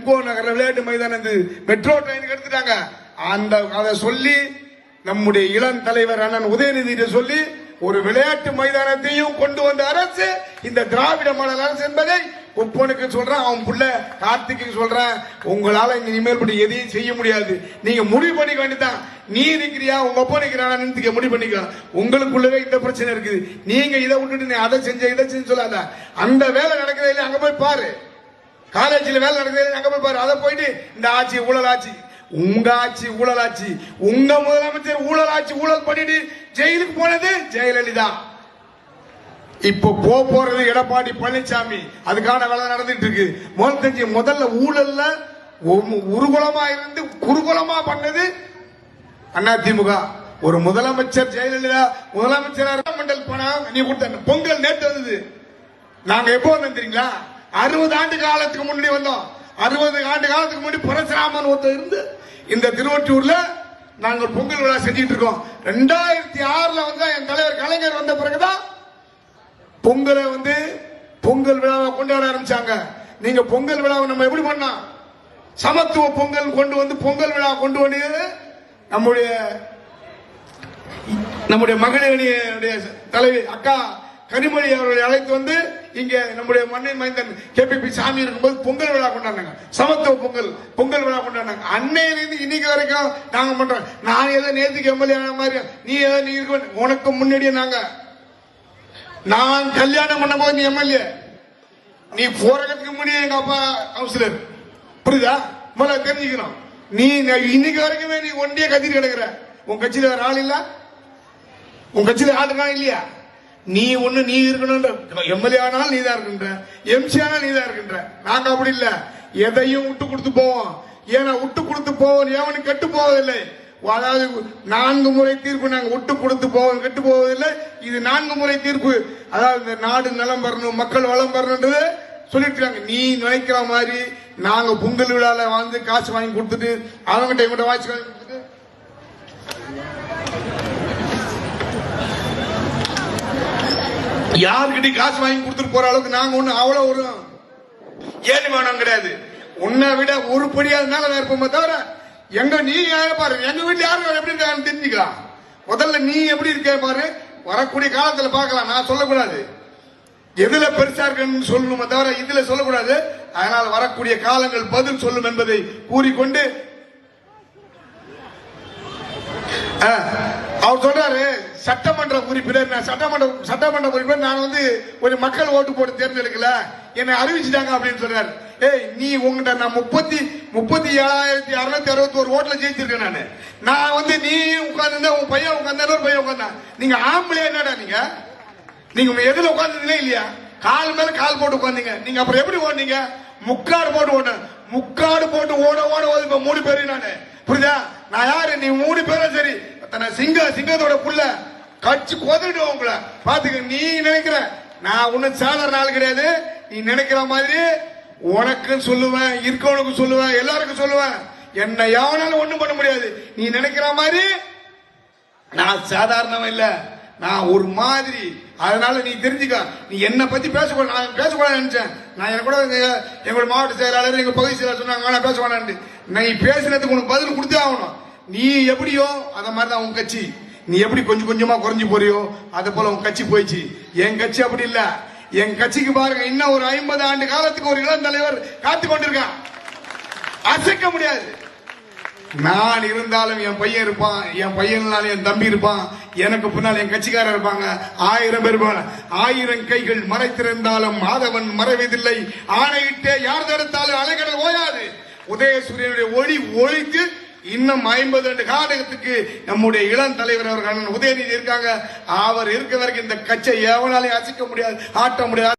விம்கோ நகர விளையாட்டு மைதானம் மெட்ரோ ட்ரெயினுக்கு எடுத்துட்டாங்க. அதை சொல்லி நம்முடைய இளம் தலைவர் அண்ணன் உதயநிதி சொல்லி ஒரு விளையாட்டு மைதானத்தையும் கொண்டு வந்த அரசு இந்த திராவிட மாடல் அரசு என்பதை ஒப்பனுக்கு சொல்றேன். அவன் புள்ள கார்த்திக்கு சொல்றேன், உங்களால இனிமேல் எதையும் செய்ய முடியாது. நீங்க முடிவு பண்ணிக்க வேண்டியதான். நீ இருக்கிறியா உங்க ஒப்ப நிக்கிறான்னு முடிவு பண்ணிக்கலாம். உங்களுக்குள்ளவே இந்த பிரச்சனை இருக்குது. நீங்க இதை விட்டுட்டு நீ அதை செஞ்ச சொல்லாத. அந்த வேலை நடக்குதே இல்லை, அங்க போய் பாரு. காலேஜில் வேலை நடக்குதே அங்க போய் பாரு. அதை போயிட்டு இந்த ஆட்சி ஊழல் ஆட்சி, உங்க ஆட்சி ஊழல் ஆட்சி, உங்க முதலமைச்சர் ஊழல் ஆட்சி, ஊழல் பண்ணிட்டு ஜெயிலுக்கு போனது ஜெயலலிதா. இப்போ போறது எடப்பாடி பழனிசாமி. அதுக்கான வேலை நடந்துட்டு இருக்கு. முதல்ல ஊழல்ல உருகுலமா இருந்து குருகுலமா பண்ணது அதிமுக. ஒரு முதலமைச்சர் ஜெயலலிதா முதலமைச்சர் மண்டல் பணம் நீ கொடுத்த பொங்கல் நேற்று வந்தது. நாங்க எப்போ வந்தோம் தெரியுங்களா? 60 ஆண்டு காலத்துக்கு முன்னாடி வந்தோம். 60 ஆண்டு காலத்துக்கு முன்னாடி பரசுராமன் ஒருத்தர் இருந்து இந்த திருவொற்றியூர்ல நாங்கள் பொங்கல் விழா செஞ்சிட்டு இருக்கோம். 2006 வந்து என் தலைவர் கலைஞர் வந்த பிறகுதான் பொங்கலை பொங்கல் விழாவை கொண்டாட ஆரம்பிச்சாங்க. நீங்க பொங்கல் விழாவை நம்ம எப்படி பண்ணா சமத்துவ பொங்கல் கொண்டு வந்து பொங்கல் விழா கொண்டு வந்தது நம்முடைய மகளிருடைய தலைவி அக்கா கனிமொழி அவர்களை அழைத்து வந்து இங்க நம்முடைய மண்ணின் மைந்தன் KPP சாமி இருக்கும்போது பொங்கல் விழா கொண்டாடினாங்க. சமத்துவ பொங்கல் விழா கொண்டாடினாங்க. அன்னையிலிருந்து இன்னைக்கு வரைக்கும் நாங்க பண்றோம். நான் ஏதோ நேற்றுக்கு எம்எல்ஏ ஆன மாதிரி நீ ஏதோ நீ இருக்க உனக்கு முன்னாடியே நான் கல்யாணம் பண்ணும் போது நீ எம்எல்ஏ, நீ போறதுக்கு முன்னாடியே எங்க அப்பா கவுன்சிலர். புரியுதா? முதல்ல தெரிஞ்சுக்கணும். நீ இன்னைக்கு வரைக்குமே நீ ஒண்டியே கத்திட்டு கிடக்குற. உன் கட்சியில வேற ஆள் இல்ல, உன் கட்சியில ஆளுனா இல்லையா? நீ இருக்கணும். எம்எல்ஏ ஆனாலும் நீ தான் இருக்கின்ற, MC ஆனாலும் நீ தான் இருக்கின்ற. நாங்க அப்படி இல்ல, எதையும் விட்டு கொடுத்து போவோம். ஏன்னா விட்டு கொடுத்து போவோம் எவனுக்கு கெட்டு போவதில்லை. அதாவது 4 முறை தீர்ப்பு. நாங்க விட்டு கொடுத்து போவோம், கெட்டு போவதில்லை. இது 4 முறை தீர்ப்பு. அதாவது இந்த நாடு நலம் வரணும், மக்கள் வளம் வரணும்ன்றது சொல்லிட்டு நீ நினைக்கிற மாதிரி நாங்க பொங்கல் விழால காசு வாங்கி கொடுத்துட்டு அவங்ககிட்ட இவங்க வாட்சி வாங்கி கொடுத்துட்டு யாருக்கிட்ட காசு வாங்கி கொடுத்துட்டு போற அளவுக்கு நாங்க ஒண்ணு அவ்வளவு ஒரு ஏழ்மையானம் கிடையாது. உன்னை விட உருப்படியாத மேல இருப்போமே தவிர நீ பாரு, எங்க வீட்டுல யாரும் எப்படி இருக்கான்னு தெரிஞ்சுக்கலாம். முதல்ல நீ எப்படி இருக்க பாரு. வரக்கூடிய காலத்துல பார்க்கலாம். நான் சொல்லக்கூடாது எதுல பெருசா இருக்குன்னு சொல்லணுமே தவிர இதுல சொல்லக்கூடாது. அதனால் வரக்கூடிய காலங்கள் பதில் சொல்லும் என்பதை கூறிக்கொண்டு அவர் சொல்றாரு சட்டமன்ற உறுப்பினர். சட்டமன்ற உறுப்பினர் நான் ஒரு மக்கள் ஓட்டு போட்டு தேர்ந்தெடுக்கல, என்னை அறிவிச்சுட்டாங்க அப்படின்னு சொல்றாரு. நீ உங்ககிட்ட நான் 37,661 ஓட்டுல ஜெயிச்சிருக்கேன். நான் நீ உட்கார்ந்து உன் பையன் உட்கார்ந்த பையன் உட்கார்ந்தா. நீங்க ஆம்பளை என்னடா நீங்க எதுல உட்கார்ந்தீங்களே இல்லையா? கால் மேல கால் போட்டு உட்கார்ந்தீங்க. நீங்க அப்புறம் எப்படி ஓடுனீங்க? முக்காடு போட்டு ஓட இப்ப 3 பேரு நானு. புரியுதா? நான் யாரு? நீ 3 பேரும் சரி. சிங்கத்தோட புள்ள கட்சி கொதறிடுவோம் உங்களை பாத்துக்க. நீ நினைக்கிற நான் ஒன்னும் சாதாரண ஆள் கிடையாது. நீ நினைக்கிற மாதிரி உனக்கு சொல்லுவேன், இருக்கவனுக்கு சொல்லுவேன், எல்லாருக்கும் சொல்லுவேன். என்ன யாவனாலும் ஒண்ணும் பண்ண முடியாது. நீ நினைக்கிற மாதிரி நான் சாதாரணவன் இல்ல, நான் ஒரு மாதிரி. அதனால நீ தெரிஞ்சுக்க. நீ என்ன பத்தி பேசக்கூடாது. நான் பேசக்கூடாது நினைச்சேன். நான் எனக்கு கூட எங்களோட மாவட்ட செயலாளர் எங்க பகுதி செயலாளர் சொன்னாங்க நான் பேசக்கூடாது. நீ பேசினதுக்கு உனக்கு பதில் கொடுத்தே ஆகணும். நீ எப்படியோ அத மாதிரிதான் உன் கட்சி. நீ எப்படி கொஞ்சம் கொஞ்சமா குறைஞ்சு போறியோ அது போல உன் கட்சி போயிடுச்சு. என் கட்சி அப்படி இல்ல. என் கட்சிக்கு பாருங்க, இன்னும் ஒரு 50 ஆண்டு காலத்துக்கு ஒரு இளம் தலைவர் காத்து கொண்டிருக்கான். அசைக்க முடியாது. நான் இருந்தாலும் என் பையன் இருப்பான், என் பையனாலும் என் தம்பி இருப்பான், எனக்கு பின்னால் என் கட்சிக்காரர் இருப்பாங்க. 1000 பேர் 1000 கைகள் மறைத்திருந்தாலும் மாதவன் மறைவதில்லை. ஆணையிட்டே யார் தடுத்தாலும் அலைகடல் ஓயாது. உதயசூரியனுடைய ஒளி ஒளித்து இன்னும் 50 ஆண்டு காலத்துக்கு நம்முடைய இளம் தலைவர் அவர்கள் உதயநிதி இருக்காங்க. அவர் இருக்க வரைக்கும் இந்த கட்சியை எவனாலையும் அசைக்க முடியாது, ஆட்ட முடியாது.